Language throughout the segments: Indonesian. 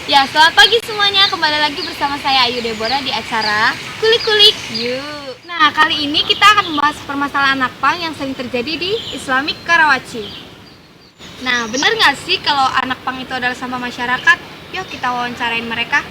Ya, selamat pagi semuanya. Kembali lagi bersama saya Ayu Deborah di acara Kulik-Kulik Yuk. Nah, kali ini kita akan membahas permasalahan anak pang yang sering terjadi di Islamic Karawaci. Nah, benar nggak sih kalau anak pang itu adalah sampah masyarakat? Yuk kita wawancarain mereka.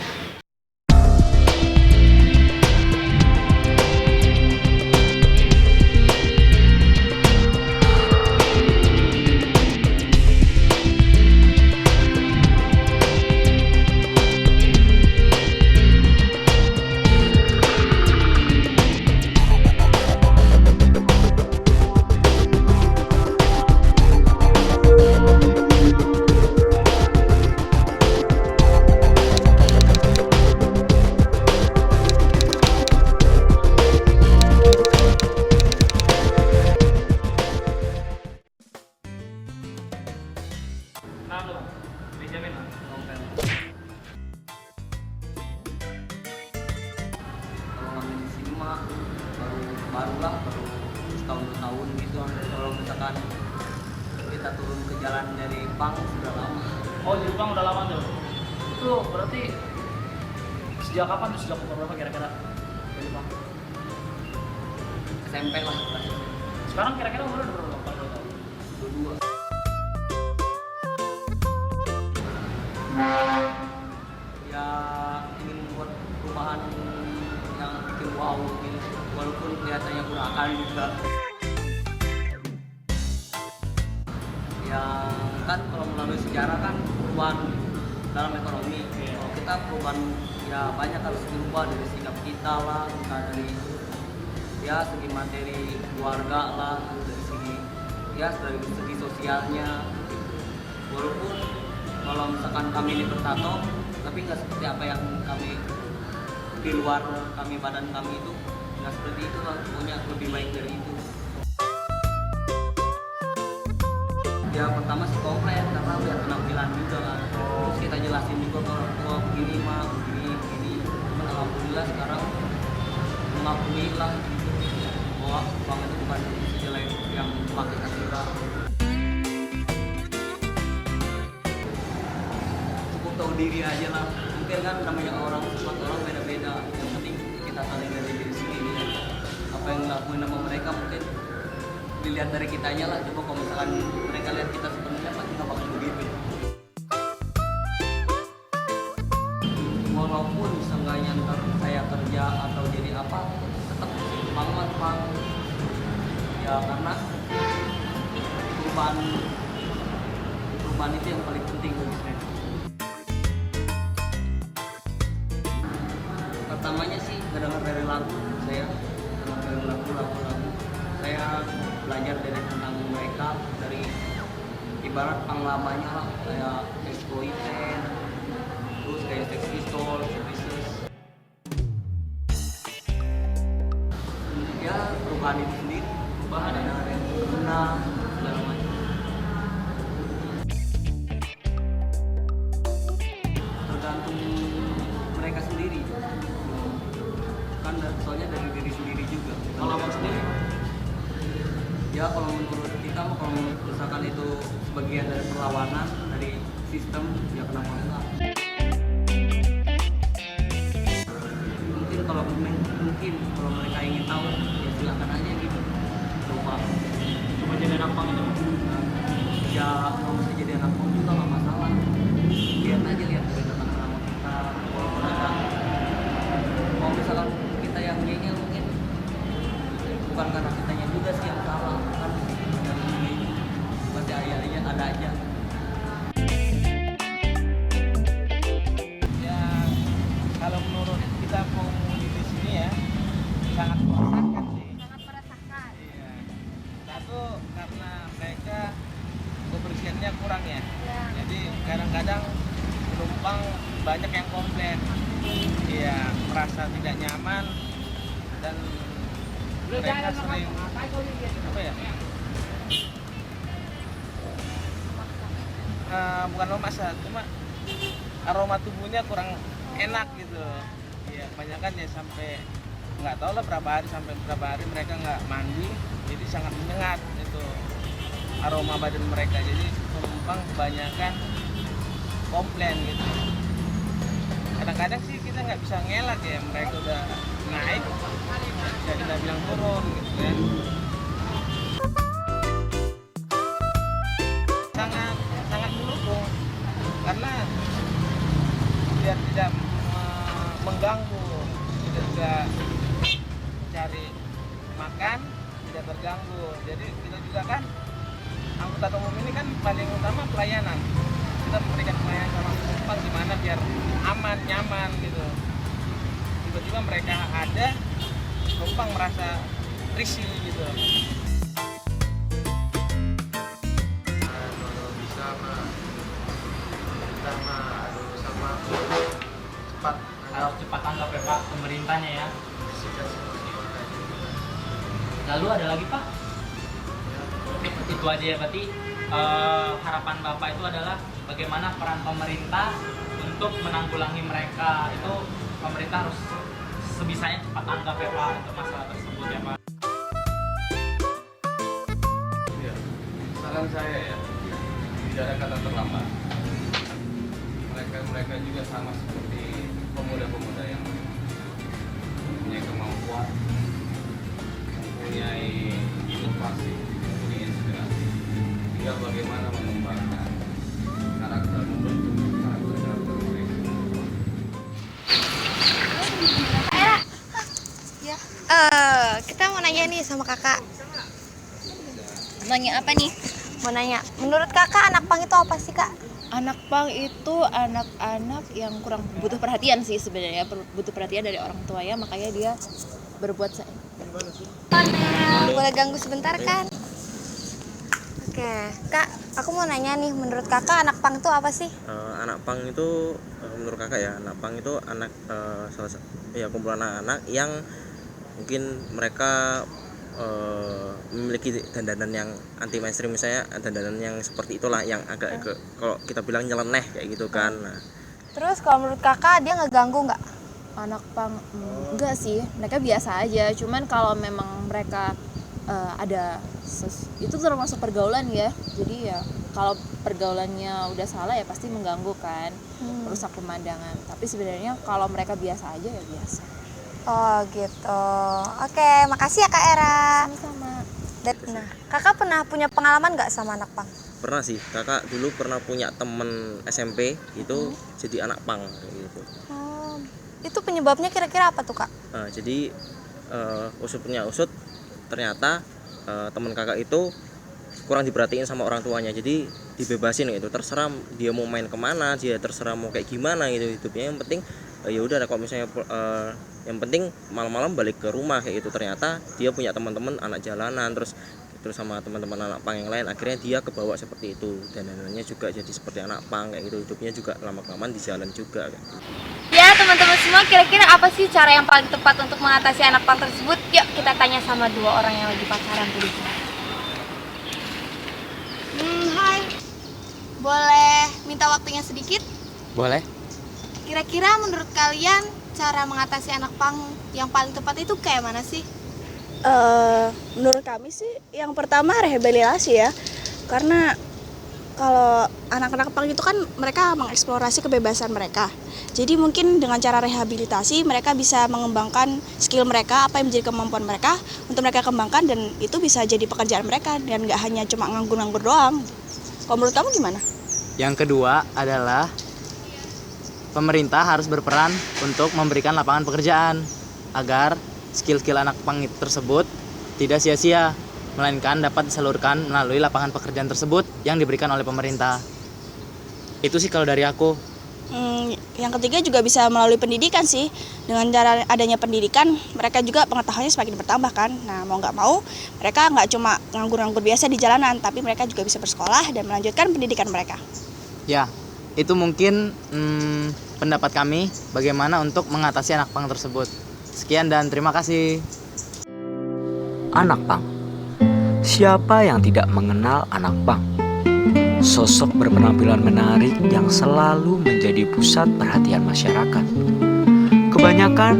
Dijamin lah novel. Kalau ngambil di sini mah baru setahun 2 tahun gitu. Kalau misalkan kita turun ke jalan dari Pang sudah lama. Oh, di Jepang udah lama tuh. Itu berarti sejak kapan tuh? Sejak umur berapa kira-kira? Di Jepang. SMP lah kelas SMP. Sekarang kira-kira umurnya udah berapa? Kalau tahu. 22. Ya ingin membuat perubahan yang bikin wow gitu. Walaupun kelihatannya kurang akal juga. Yang kan kalau melalui sejarah kan perubahan dalam ekonomi. Kalau kita perubahan ya banyak harus dirubah dari sikap kita lah, entah dari ya segi materi keluarga lah, dari segi dari segi sosialnya. Walaupun kalau misalkan kami ini bertato, tapi nggak seperti apa yang kami di luar kami, badan kami itu nggak seperti itu lah, pokoknya lebih baik dari itu. Ya pertama sih komplain karena lihat penampilan juga kan, terus kita jelasin juga kalau tua begini mah begini, cuman alhamdulillah sekarang mengakui lah gitu bahwa bang itu bukan sejelek yang pakai kasira. Cukup tahu diri aja lah, mungkin kan namanya orang, sifat orang beda-beda, yang penting kita saling dari diri sendiri. Apa yang ngelakuin sama mereka mungkin dilihat dari kitanya lah. Coba kalau misalkan mereka lihat kita sebenarnya pasti nggak bakal begitu. Walaupun seenggaknya ntar saya kerja atau jadi apa, tetap semangat Bang. Ya karena perubahan itu yang paling penting bagi saya. Pertamanya sih ngedengar dari lagu, saya dengar dari lagu. Saya belajar dari tentang mereka, dari ibarat panglamanya lah, kayak Exploited, terus kayak Sex Pistols, Services. Ya perubahan itu sendiri, perubahan ada yang benar segala macam. Tergantung mereka sendiri. Kan soalnya dari diri sendiri juga. Kalau abang sendiri? Ya kalau menurut kita, kalau misalkan itu sebagian dari perlawanan dari sistem, ya kenapa enggak? Mungkin kalau mereka ingin tahu, ya silakan aja gitu. Coba Jadi anak pang itu. ya kalau bisa jadi anak pang juga nggak masalah. Lihat dari tetangga kita, walaupun ada. Kalau misalkan kita yang ngeyel mungkin bukan karena kitanya juga sih yang salah, kan yang ini pasti ayahnya ada aja. Ya kalau menurut kita penghuni di sini ya sangat meresahkan sih. Sangat meresahkan. Iya. Satu karena mereka kebersihannya kurang ya. Ya. Jadi kadang-kadang penumpang banyak yang komplain. Iya, merasa tidak nyaman dan mereka sering apa ya? Bukan memaksa, cuma aroma tubuhnya kurang enak gitu. Iya, kebanyakan ya sampai nggak tahu lah berapa hari mereka nggak mandi, jadi sangat menyengat itu aroma badan mereka. Jadi penumpang kebanyakan komplain gitu. kadang-kadang sih kita nggak bisa ngelak ya, mereka udah naik ya kita bilang turun gitu kan. Sangat sangat mendukung karena biar tidak mengganggu, kita juga cari makan tidak terganggu. Jadi kita juga kan angkutan umum ini kan paling utama pelayanan, kita memberikan pelayanan sama penumpang gimana biar aman nyaman gitu. Tiba-tiba mereka ada, penumpang merasa risih gitu. Bisa mah kita mah sama cepat Harus cepat tanggap ya Pak pemerintahnya ya. Lalu ada lagi Pak? Itu aja ya berarti harapan Bapak itu adalah bagaimana peran pemerintah untuk menanggulangi mereka. Itu pemerintah harus sebisanya cepat tanggap ya Pak untuk masalah tersebut ya Pak. ya. Saran saya ya, tidak ada kata terlambat. Mereka juga sama seperti pemuda-pemuda yang mempunyai kemampuan, mempunyai inovasi, mempunyai inspirasi. Dia bagaimana mengembangkan karakter, membentuk karakter mereka. Ya. Kita mau nanya nih sama kakak. Nanya apa nih? Mau nanya, menurut kakak anak pang itu apa sih kak? Anak pang itu anak-anak yang kurang butuh perhatian sih sebenarnya, butuh perhatian dari orang tuanya, makanya dia berbuat Boleh ganggu sebentar kan? Oke, kak, aku mau nanya nih, menurut kakak anak pang itu apa sih? Anak pang itu menurut kakak ya, anak pang itu anak kumpulan anak-anak yang mungkin mereka memiliki dandanan yang anti mainstream, misalnya dandanan yang seperti itulah, yang agak kalau kita bilang nyeleneh kayak gitu kan. Nah, Terus kalau menurut kakak dia ngeganggu nggak? anak pang. Enggak sih, mereka biasa aja. Cuman kalau memang mereka itu termasuk pergaulan ya. Jadi ya kalau pergaulannya udah salah ya pasti mengganggu kan, merusak pemandangan. Tapi sebenarnya kalau mereka biasa aja ya biasa. Oh gitu. Oke, makasih ya Kak Era. Sama-sama. Nah, kakak pernah punya pengalaman nggak sama anak pang? pernah sih, kakak dulu pernah punya temen SMP itu jadi anak pang kayak gitu. Oh, itu penyebabnya kira-kira apa tuh kak? Jadi usut ternyata teman kakak itu kurang diperhatiin sama orang tuanya, jadi dibebasin gitu, terserah dia mau main kemana, dia terserah mau kayak gimana gitu hidupnya, yang penting ya udah kalau misalnya yang penting malam-malam balik ke rumah kayak gitu. Ternyata dia punya teman-teman anak jalanan, terus sama teman-teman anak pang yang lain, akhirnya dia kebawa seperti itu, dan dandanannya juga jadi seperti anak pang kayak gitu, hidupnya juga lama-kelamaan di jalan juga kayak gitu. Ya teman-teman semua, kira-kira apa sih cara yang paling tepat untuk mengatasi anak pang tersebut? Yuk kita tanya sama dua orang yang lagi pacaran tuh di sini. Hai, boleh minta waktunya sedikit? Boleh. Kira-kira menurut kalian cara mengatasi anak pang yang paling tepat itu kayak mana sih? Menurut kami sih yang pertama rehabilitasi ya, karena kalau anak-anak pang itu kan mereka mengeksplorasi kebebasan mereka, jadi mungkin dengan cara rehabilitasi mereka bisa mengembangkan skill mereka, apa yang menjadi kemampuan mereka untuk mereka kembangkan, dan itu bisa jadi pekerjaan mereka dan nggak hanya cuma nganggur-nganggur doang. Kalau menurut kamu gimana? Yang kedua adalah pemerintah harus berperan untuk memberikan lapangan pekerjaan agar skill-skill anak pang tersebut tidak sia-sia, melainkan dapat disalurkan melalui lapangan pekerjaan tersebut yang diberikan oleh pemerintah. Itu sih kalau dari aku. Yang ketiga juga bisa melalui pendidikan sih. Dengan cara adanya pendidikan, mereka juga pengetahuannya semakin bertambah kan. Nah, mau nggak mau, mereka nggak cuma nganggur-nganggur biasa di jalanan, tapi mereka juga bisa bersekolah dan melanjutkan pendidikan mereka. Ya, itu mungkin pendapat kami bagaimana untuk mengatasi anak pang tersebut. Sekian dan terima kasih. Anak pang. Siapa yang tidak mengenal anak pang? Sosok berpenampilan menarik yang selalu menjadi pusat perhatian masyarakat. Kebanyakan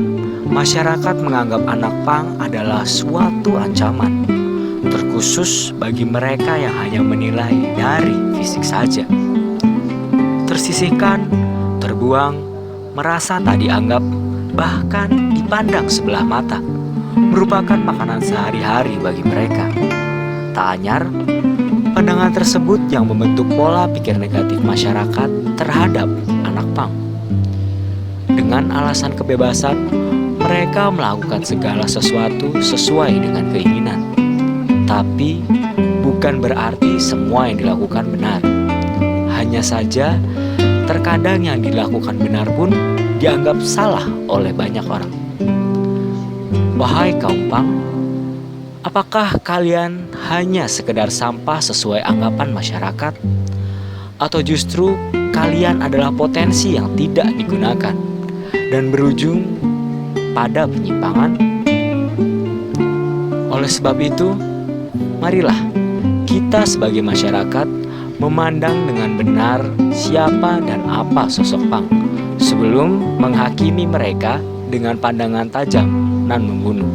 masyarakat menganggap anak pang adalah suatu ancaman, terkhusus bagi mereka yang hanya menilai dari fisik saja. Tersisihkan, terbuang, merasa tak dianggap, bahkan dipandang sebelah mata, merupakan makanan sehari-hari bagi mereka. Tak anyar, pandangan tersebut yang membentuk pola pikir negatif masyarakat terhadap anak pang. Dengan alasan kebebasan, mereka melakukan segala sesuatu sesuai dengan keinginan. Tapi bukan berarti semua yang dilakukan benar. Hanya saja terkadang yang dilakukan benar pun dianggap salah oleh banyak orang. Wahai kaum pang, apakah kalian hanya sekedar sampah sesuai anggapan masyarakat? Atau justru kalian adalah potensi yang tidak digunakan dan berujung pada penyimpangan? Oleh sebab itu, marilah kita sebagai masyarakat memandang dengan benar siapa dan apa sosok pang sebelum menghakimi mereka dengan pandangan tajam dan membunuh.